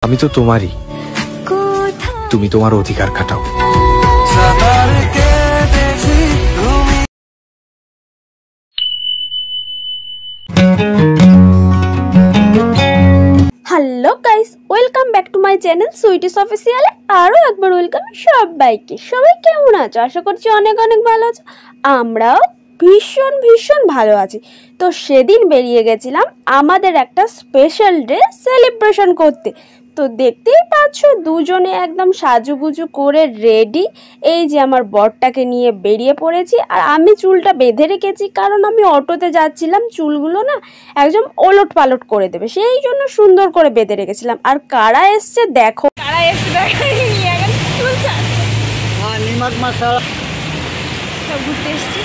আমি তো তোমারই, তুমি তোমার অধিকার খাটাও। Hello guys, welcome back to my channel sweeties অফিসিয়ালে। আরও একবার ওয়েলকাম সবাইকে। সবাই কেমন আছো? আশা করছি অনেক অনেক ভালো আছো। আমরাও ভীষণ ভীষণ ভালো আছি। তো সেদিন বেরিয়ে গেছিলাম আমাদের একটা স্পেশাল ডে সেলিব্রেশন করতে। তো দেখতেই পাচ্ছ দুজনে একদম সাজুগুজু করে রেডি। এই যে আমার বরটাকে নিয়ে বেরিয়ে পড়েছি, আর আমি চুলটা বেঁধে রেখেছি কারণ আমি অটোতে যাচ্ছিলাম, চুলগুলো না একদম ওলট পালট করে দেবে, সেই জন্য সুন্দর করে বেঁধে রেখেছিলাম। আর কারা এসছে দেখো, কারা এসছে ঘুরতে এসছি,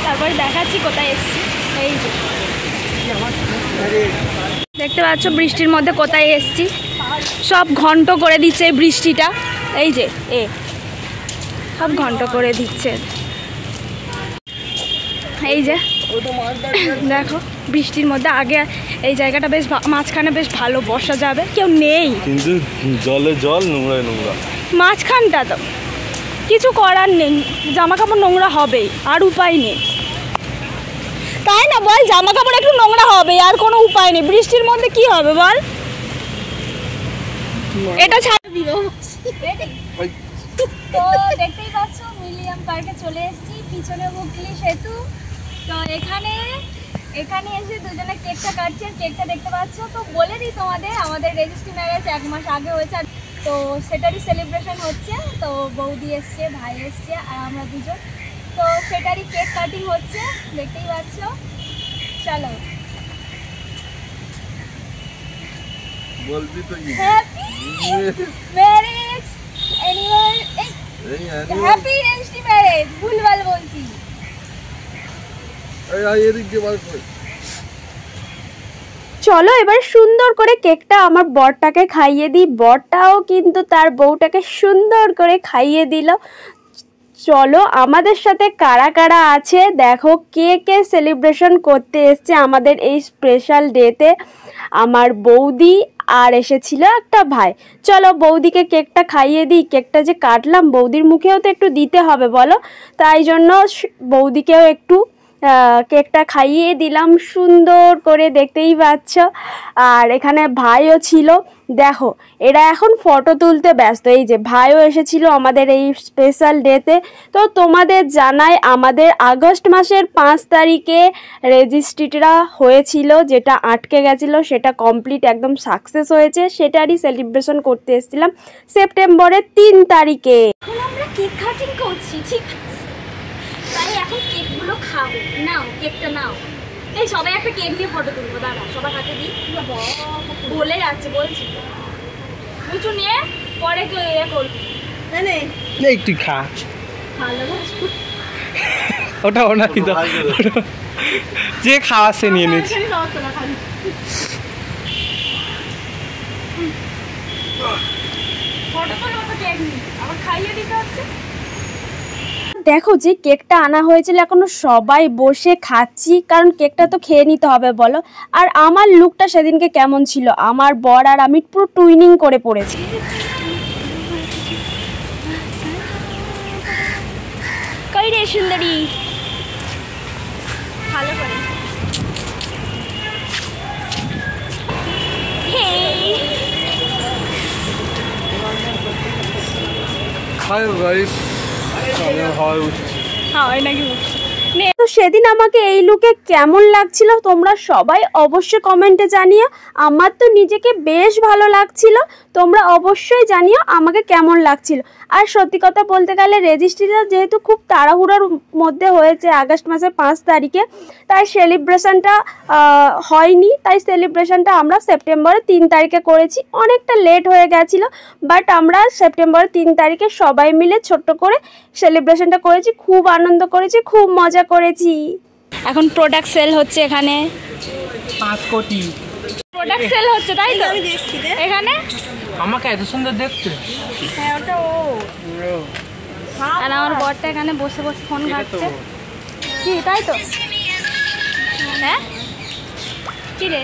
তারপরে দেখাচ্ছি কোথায় এসছি। এই যে দেখতে পাচ্ছ বৃষ্টির মধ্যে কোথায় এসছি, সব ঘন্ট করে দিচ্ছে এই বৃষ্টিটা। এই যে সব ঘন্ট করে দিচ্ছে। এই যে দেখো বৃষ্টির মধ্যে আগে এই জায়গাটা বেশ মাঝখানে বেশ ভালো বসা যাবে, কেউ নেই কিন্তু জলে জল, নোংরায় নোংরা। মাঝখানটা তো কিছু করার নেই, জামা কাপড় নোংরা হবেই, আর উপায় নেই, তাই না বল? জামা কাপড় একটু নোংরা হবে, আর কোনো উপায় নেই। বৃষ্টির মধ্যে কি হবে বল? এটা ছাড়া তো দেখতেই পাচ্ছ মিলিয়াম পার্কে চলে এসেছি, পিছনে হুগলি সেতু। তো এখানে এসে দুজনে কেকটা কাটছে, কেকটা দেখতে পাচ্ছ। তো বলে দিই তোমাদের, আমাদের রেজিস্ট্রি ম্যারেজ 1 মাস আগে হয়েছে, তো সেটারই সেলিব্রেশন হচ্ছে। তো বৌদি এসছে, ভাই এসছে, আর আমরা দুজন। তো সেটারই কেক কাটিং হচ্ছে, দেখতেই পাচ্ছ। চলো বলবি তো happy marriage anyone, happy registry marriage, ভুলভাল বলছি। চলো এবার সুন্দর করে কেকটা আমার বরটাকে খাইয়ে দিই। বরটাও কিন্তু তার বউটাকে সুন্দর করে খাইয়ে দিল। চলো আমাদের সাথে কারা কারা আছে দেখো, কে কে সেলিব্রেশন করতে এসছে আমাদের এই স্পেশাল ডেতে। আমার বৌদি আর এসেছিল একটা ভাই। চলো বৌদিকে কেকটা খাইয়ে দিই। কেকটা যে কাটলাম বৌদির মুখেও তো একটু দিতে হবে বলো, তাই জন্য বৌদিকেও একটু কেকটা খাইয়ে দিলাম সুন্দর করে, দেখতেই পাচ্ছ। আর এখানে ভাইও ছিল, দেখো এরা এখন ফটো তুলতে ব্যস্ত। এই যে ভাইও এসেছিল আমাদের এই স্পেশাল ডেতে। তো তোমাদের জানাই আমাদের আগস্ট মাসের 5 তারিখে রেজিস্ট্রিটা হয়েছিল, যেটা আটকে গেছিলো সেটা কমপ্লিট একদম সাকসেস হয়েছে। সেটারই সেলিব্রেশন করতে এসেছিলাম সেপ্টেম্বরের 3 তারিখে। এখন আমরা কেক কাটিং করছি, ঠিক আছে? তাই এখন কেকগুলো খাবো। নাও কেকটা নাও। এই সবাই একটা কেক নিয়ে ফটো তুলবো, দাঁড়া সবার হাতে দিই। বলে যাচ্ছে, বলছি উঁচু নিয়ে পরে করবি। একটু খা, ভালো ওটা ওনা দিত, যে খাওয়া সে নিয়ে নিচ্ছে। ফটো তুলবো তো কেক নিয়ে, আবার খাইয়ে দিতে হচ্ছে। দেখো যে কেকটা আনা হয়েছিল, এখনো সবাই বসে খাচ্ছি, কারণ কেকটা তো খেয়ে নিতে হবে বলো। আর আমার লুকটা সেদিনকে কেমন ছিল, আমার বর আর আমি পুরো টুইনিং করে পড়েছি। কই রে সুন্দরী, ভালো করে। হাই গাইস, হয় নাকি? তো সেদিন আমাকে এই লুকে কেমন লাগছিল তোমরা সবাই অবশ্যই কমেন্টে জানিও। আমার তো নিজেকে বেশ ভালো লাগছিল, তোমরা অবশ্যই জানিও আমাকে কেমন লাগছিল। আর সত্যি কথা বলতে গেলে রেজিস্ট্রিটা যেহেতু খুব তাড়াহুড়োর মধ্যে হয়েছে আগস্ট মাসের 5 তারিখে, তাই সেলিব্রেশনটা হয়নি। তাই সেলিব্রেশনটা আমরা সেপ্টেম্বরের 3 তারিখে করেছি। অনেকটা লেট হয়ে গেছিলো, বাট আমরা সেপ্টেম্বরের 3 তারিখে সবাই মিলে ছোট্ট করে সেলিব্রেশনটা করেছি। খুব আনন্দ করেছি, খুব মজা করেছি। এখন প্রোডাক্ট সেল হচ্ছে এখানে, 5 কোটি প্রোডাক্ট সেল হচ্ছে, তাই তো? এখানে আমাকে এত সুন্দর দেখতে। হ্যাঁ ওটা ও। আর আমার বরটা এখানে বসে বসে ফোন ঘাটছে, কি তাই তো? হ্যাঁ কি রে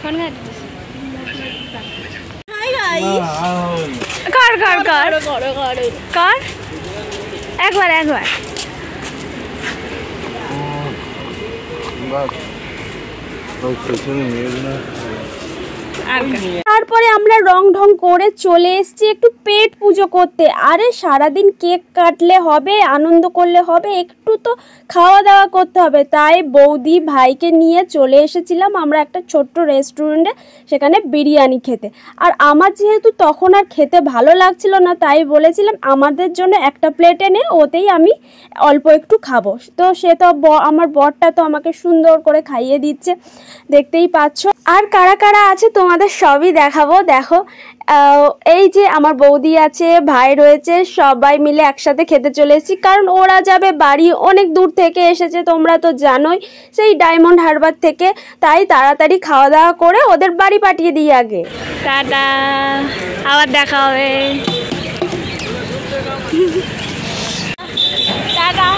ফোন ঘাটছিস? কর কর কর কর একবার একবার। তারপরে আমরা রং ঢং করে চলে এসেছি একটু পেট পুজো করতে। আরে সারাদিন কেক কাটলে হবে, আনন্দ করলে হবে, একটু তো খাওয়া দাওয়া করতে হবে। তাই বৌদি ভাইকে নিয়ে চলে এসেছিলাম আমরা একটা ছোট্ট রেস্টুরেন্টে, সেখানে বিরিয়ানি খেতে। আর আমার যেহেতু তখন আর খেতে ভালো লাগছিল না, তাই বলেছিলাম আমাদের জন্য একটা প্লেট এনে ওতেই আমি অল্প একটু খাবো। তো সে তো আমার বরটা তো আমাকে সুন্দর করে খাইয়ে দিচ্ছে, দেখতেই পাচ্ছ। আর কারা কারা আছে তোমাদের সবই দেখাবো। দেখো এই যে আমার বৌদি আছে, ভাই রয়েছে, সবাই মিলে একসাথে খেতে চলে এসেছি। কারণ ওরা যাবে বাড়ি, অনেক দূর থেকে এসেছে, তোমরা তো জানোই, সেই ডায়মন্ড হারবার থেকে। তাই তাড়াতাড়ি খাওয়া দাওয়া করে ওদের বাড়ি পাঠিয়ে দিই আগে। টাটা, আবার দেখা হবে। টাটা।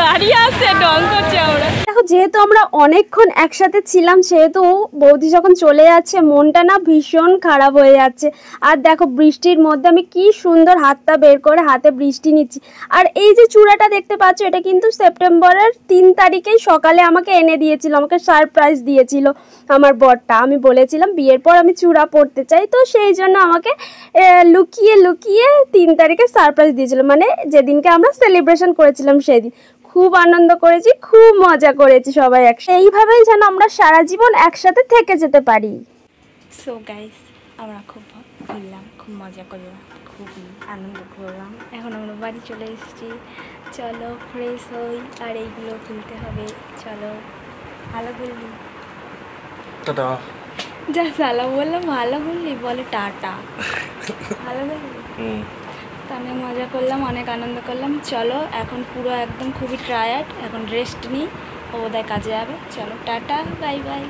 গাড়ি আসছে, ডং করছে আমরা। দেখো যেহেতু আমরা অনেকক্ষণ একসাথে ছিলাম, সেহেতু বৌদি যখন চলে যাচ্ছে মনটা না ভীষণ খারাপ হয়ে যাচ্ছে। আর দেখো বৃষ্টির মধ্যে আমি কি সুন্দর হাতটা বের করে হাতে বৃষ্টি নিচ্ছি। আর এই যে চূড়াটা দেখতে পাচ্ছ, এটা কিন্তু সেপ্টেম্বরের 3 তারিখেই সকালে আমাকে এনে দিয়েছিল, আমাকে সারপ্রাইজ দিয়েছিল আমার বরটা। আমি বলেছিলাম বিয়ের পর আমি চূড়া পরতে চাই, তো সেই জন্য আমাকে লুকিয়ে লুকিয়ে 3 তারিখে সারপ্রাইজ দিয়েছিল, মানে যেদিনকে আমরা সেলিব্রেশন করেছিলাম সেদিন। খুব আনন্দ করেছি, খুব মজা করেছি সবাই একসাথে। এইভাবেই যেন আমরা সারা জীবন একসাথে থেকে যেতে পারি। সো গাইস, আমরা খুব ঘুরলাম, খুব মজা করলাম, খুব আনন্দ করলাম। এখন আমরা বাড়ি চলে এসেছি। চলো ফ্রেশ হই, আর এইগুলো খুলতে হবে। চলো, ভালো বললি? টাটা। যা সালা বললাম ভালো বললি, বলে টাটা। ভালো বললি? তো অনেক মজা করলাম, অনেক আনন্দ করলাম। চলো এখন পুরো একদম খুবই টায়ার্ড, এখন রেস্ট নিই, ও বোধহয় কাজে যাবে। চলো টাটা, বাই বাই।